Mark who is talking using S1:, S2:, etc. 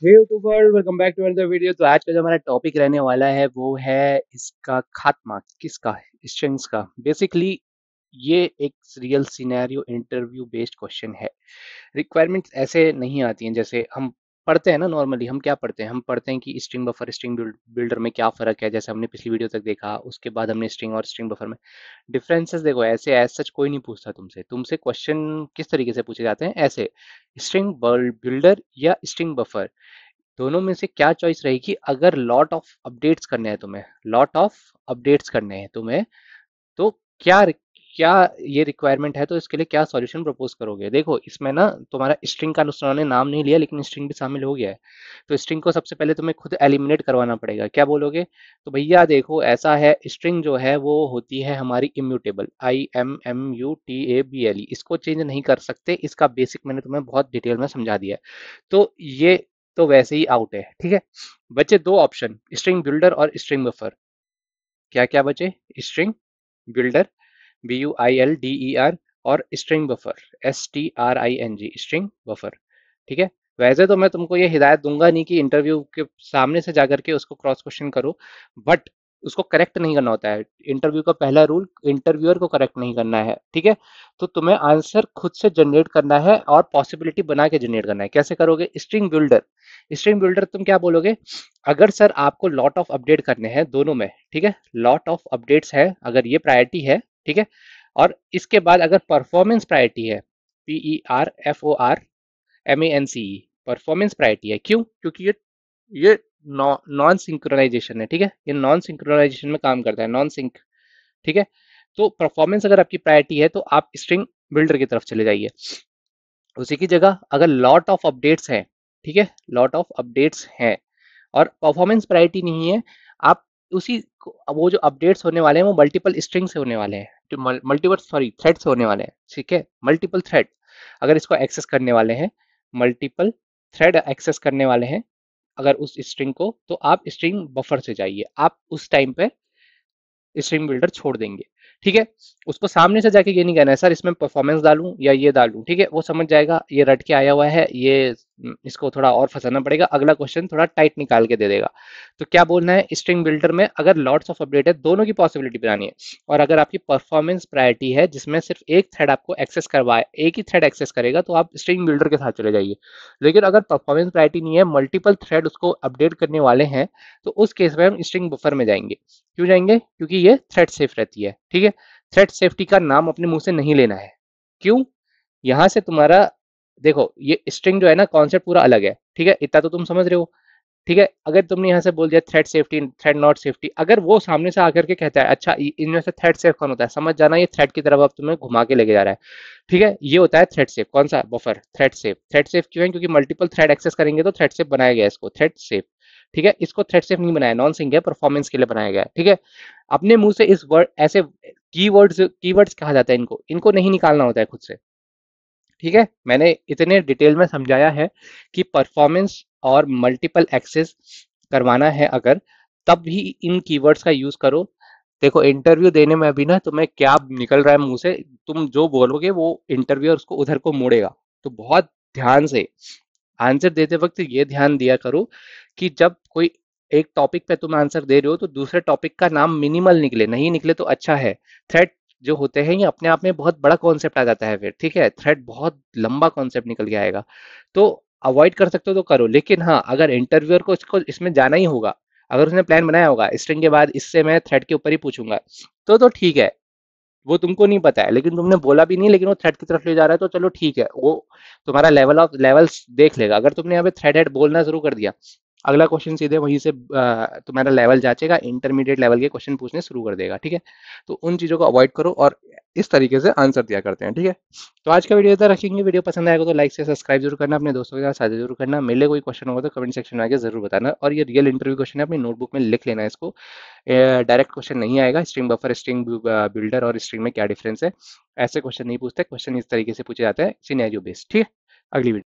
S1: Hey YouTuber, welcome back to another video. तो आज का जो हमारा टॉपिक रहने वाला है वो है इसका खात्मा। किसका? स्ट्रिंग्स का। बेसिकली ये एक real scenario interview based question है। रिक्वायरमेंट्स ऐसे नहीं आती हैं जैसे हम पढ़ते हैं ना। नॉर्मली हम क्या पढ़ते हैं? हम पढ़ते हैं कि स्ट्रिंग बफर स्ट्रिंग बिल्डर में क्या फ़र्क है, जैसे हमने पिछली वीडियो तक देखा। उसके बाद हमने स्ट्रिंग और स्ट्रिंग बफर में डिफरेंसेस देखो। ऐसे एज सच कोई नहीं पूछता तुमसे। तुमसे क्वेश्चन किस तरीके से पूछे जाते हैं? ऐसे, स्ट्रिंग बिल्डर या स्ट्रिंग बफर, दोनों में से क्या चॉइस रहेगी? अगर लॉट ऑफ अपडेट्स करने हैं तुम्हें, लॉट ऑफ अपडेट्स करने हैं तुम्हें, तो क्या क्या ये रिक्वायरमेंट है, तो इसके लिए क्या सॉल्यूशन प्रपोज करोगे? देखो इसमें ना तुम्हारा स्ट्रिंग का उन्होंने नाम नहीं लिया, लेकिन स्ट्रिंग भी शामिल हो गया है। तो स्ट्रिंग को सबसे पहले तुम्हें खुद एलिमिनेट करवाना पड़ेगा। क्या बोलोगे? तो भैया देखो ऐसा है, स्ट्रिंग जो है वो होती है हमारी इम्यूटेबल, IMMUTABLE। इसको चेंज नहीं कर सकते। इसका बेसिक मैंने तुम्हें बहुत डिटेल में समझा दिया है। तो ये तो वैसे ही आउट है, ठीक है। बचे दो ऑप्शन, स्ट्रिंग बिल्डर और स्ट्रिंग बफर। क्या क्या बचे? स्ट्रिंग बिल्डर, BUILDER, और string buffer, STRING, string buffer. ठीक है। वैसे तो मैं तुमको ये हिदायत दूंगा नहीं कि इंटरव्यू के सामने से जाकर के उसको क्रॉस क्वेश्चन करो, बट उसको करेक्ट नहीं करना होता है। इंटरव्यू का पहला रूल, इंटरव्यूअर को करेक्ट नहीं करना है, ठीक है। तो तुम्हें आंसर खुद से जनरेट करना है और पॉसिबिलिटी बना के जनरेट करना है। कैसे करोगे? स्ट्रिंग बिल्डर, स्ट्रिंग बिल्डर तुम क्या बोलोगे? अगर सर आपको लॉट ऑफ अपडेट करने हैं दोनों में, ठीक है, लॉट ऑफ अपडेट्स है, अगर ये प्रायोरिटी है, ठीक है, और इसके बाद अगर परफॉर्मेंस प्रायोरिटी है, PERFORMANCE, परफॉर्मेंस प्रायोरिटी है। क्यों? क्योंकि ये नॉन सिंक्रोनाइजेशन है, ठीक है। ये नॉन सिंक्रोनाइजेशन में काम करता है, नॉन सिंक, ठीक है। तो परफॉर्मेंस अगर आपकी प्रायोरिटी है तो आप स्ट्रिंग बिल्डर की तरफ चले जाइए। उसी की जगह अगर लॉट ऑफ अपडेट्स हैं, ठीक है, लॉट ऑफ अपडेट्स हैं और परफॉर्मेंस प्रायोरिटी नहीं है, आप उसी वो जो अपडेट्स होने वाले हैं वो मल्टीपल स्ट्रिंग से होने वाले हैं, जो मल्टीपल सॉरी थ्रेड से होने वाले हैं, ठीक है। मल्टीपल थ्रेड अगर इसको एक्सेस करने वाले हैं, मल्टीपल थ्रेड एक्सेस करने वाले हैं अगर उस स्ट्रिंग को, तो आप स्ट्रिंग बफर से जाइए। आप उस टाइम पे स्ट्रिंग बिल्डर छोड़ देंगे, ठीक है। उसको सामने से जाके ये नहीं कहना है सर इसमें परफॉर्मेंस डालूं या ये डालूं, ठीक है। वो समझ जाएगा ये रट के आया हुआ है, ये इसको थोड़ा और फंसाना पड़ेगा, अगला क्वेश्चन थोड़ा टाइट निकाल के दे देगा। तो क्या बोलना है? स्ट्रिंग बिल्डर में अगर लॉट्स ऑफ अपडेट है, दोनों की पॉसिबिलिटी बनानी है। और अगर आपकी परफॉर्मेंस प्रायोरिटी है जिसमें सिर्फ एक थ्रेड आपको एक्सेस करवाए, एक ही थ्रेड एक्सेस करेगा, तो आप स्ट्रिंग बिल्डर के साथ चले जाइए। लेकिन अगर परफॉर्मेंस प्रायोरिटी नहीं है, मल्टीपल थ्रेड उसको अपडेट करने वाले हैं, तो उस केस में हम स्ट्रिंग बफर में जाएंगे। क्यों जाएंगे? क्योंकि ये थ्रेड सेफ रहती है, ठीक है। थ्रेड सेफ्टी का नाम अपने मुंह से नहीं लेना है। क्यों? यहां से तुम्हारा देखो, ये स्ट्रिंग जो है ना, कॉन्सेप्ट पूरा अलग है, ठीक है, इतना तो तुम समझ रहे हो, ठीक है। अगर तुमने यहाँ से बोल दिया thread safety, thread not safety, अगर वो सामने से आकर के कहता है अच्छा इनमें से थ्रेड सेफ कौन होता है, समझ जाना ये थ्रेड की तरफ अब तुम्हें घुमा के लेके जा रहा है, ठीक है। ये होता है थ्रेड सेफ। कौन सा? Buffer. Thread safe. Thread safe क्यों है? क्योंकि मल्टीपल थ्रेड एक्सेस करेंगे तो थ्रेड सेफ बनाया गया है इसको, थ्रेड सेफ, ठीक है। इसको थ्रेड सेफ नहीं बनाया, नॉन सिंक है, परफॉर्मेंस के लिए बनाया गया है, ठीक है। अपने मुंह से इस वर्ड ऐसे कीवर्ड्स कहा जाता है, इनको इनको नहीं निकालना होता है खुद से, ठीक है। मैंने इतने डिटेल में समझाया है कि परफॉर्मेंस और मल्टीपल एक्सेस करवाना है अगर, तब भी इन कीवर्ड्स का यूज करो। देखो इंटरव्यू देने में अभी ना तुम्हें क्या निकल रहा है मुंह से, तुम जो बोलोगे वो इंटरव्यूअर उसको उधर को मोड़ेगा। तो बहुत ध्यान से आंसर देते वक्त ये ध्यान दिया करो कि जब कोई एक टॉपिक पे तुम आंसर दे रहे हो तो दूसरे टॉपिक का नाम मिनिमल निकले, नहीं निकले तो अच्छा है। थ्रेड जो होते हैं ये अपने आप में बहुत बड़ा कॉन्सेप्ट आ जाता है फिर, ठीक है। थ्रेड बहुत लंबा कॉन्सेप्ट निकल के आएगा। तो अवॉइड कर सकते हो तो करो, लेकिन हाँ अगर इंटरव्यूअर को इसको इसमें जाना ही होगा, अगर उसने प्लान बनाया होगा स्ट्रिंग के बाद इससे मैं थ्रेड के ऊपर ही पूछूंगा, तो ठीक है। वो तुमको नहीं पता है, लेकिन तुमने बोला भी नहीं, लेकिन वो थ्रेड की तरफ ले जा रहा है, तो चलो ठीक है। वो तुम्हारा लेवल्स देख लेगा। अगर तुमने यहाँ पे थ्रेड हेड बोलना शुरू कर दिया, अगला क्वेश्चन सीधे वहीं से तुम्हारा लेवल जांचेगा, इंटरमीडिएट लेवल के क्वेश्चन पूछने शुरू कर देगा, ठीक है। तो उन चीजों को अवॉइड करो और इस तरीके से आंसर दिया करते हैं, ठीक है। तो आज का वीडियो इतना रखेंगे। वीडियो पसंद आएगा तो लाइक से सब्सक्राइब जरूर करना, अपने दोस्तों के साथ साझा जरूर करना। मेरे कोई क्वेश्चन होगा तो कमेंट सेक्शन में आके जरूर बताना। और ये रियल इंटरव्यू क्वेश्चन है, अपनी नोटबुक में लिख लेना इसको। डायरेक्ट क्वेश्चन नहीं आएगा, स्ट्रिंग बफर, स्ट्रिंग बिल्डर और स्ट्रिंग में क्या डिफरेंस है, ऐसे क्वेश्चन नहीं पूछते। क्वेश्चन इस तरीके से पूछे जाते हैं, सिनेरियो बेस्ड, ठीक है। अगली वीडियो